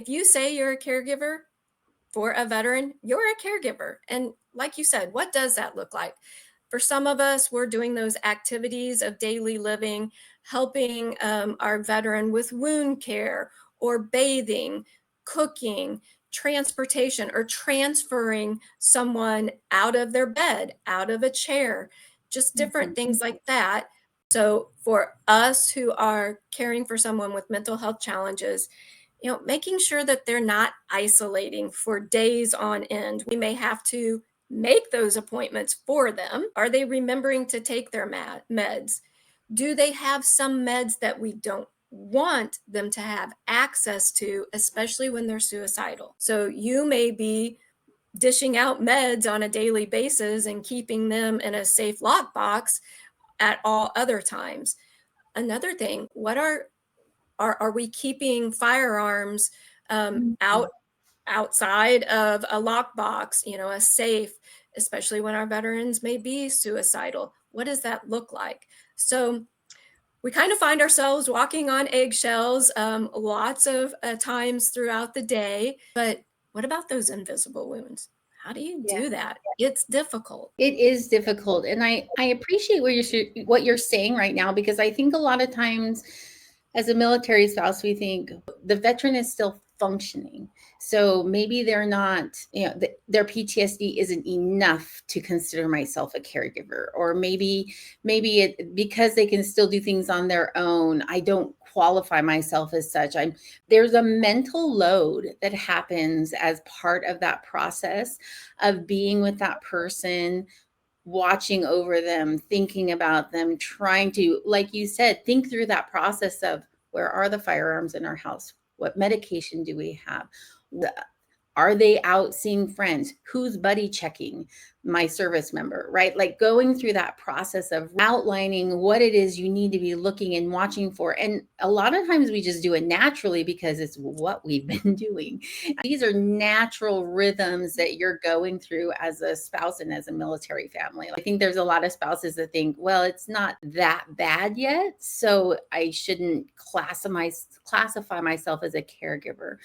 If you say you're a caregiver for a veteran, you're a caregiver. And like you said, what does that look like? For some of us, we're doing those activities of daily living, helping our veteran with wound care or bathing, cooking, transportation, or transferring someone out of their bed, out of a chair, just different Mhm. things like that. So, for us who are caring for someone with mental health challenges, making sure that they're not isolating for days on end. We may have to make those appointments for them. Are they remembering to take their meds? Do they have some meds that we don't want them to have access to, especially when they're suicidal? So you may be dishing out meds on a daily basis and keeping them in a safe lockbox at all other times. Another thing, what are we keeping firearms Mhm. outside of a lockbox, a safe, especially when our veterans may be suicidal? What does that look like? So we kind of find ourselves walking on eggshells lots of times throughout the day. But what about those invisible wounds? How do you Yeah. do that? It's difficult. It is difficult, and I appreciate what you're saying right now, because I think a lot of times as a military spouse, we think the veteran is still functioning. So maybe they're not, their PTSD isn't enough to consider myself a caregiver, or maybe it because they can still do things on their own, I don't qualify myself as such. There's a mental load that happens as part of that process of being with that person, watching over them, thinking about them, trying to, like you said, think through that process of where are the firearms in our house? What medication do we have? Are they out seeing friends? Who's buddy checking my service member, right? Like going through that process of outlining what it is you need to be looking and watching for. And a lot of times we just do it naturally because it's what we've been doing. These are natural rhythms that you're going through as a spouse and as a military family. I think there's a lot of spouses that think, well, it's not that bad yet, so I shouldn't classify myself as a caregiver.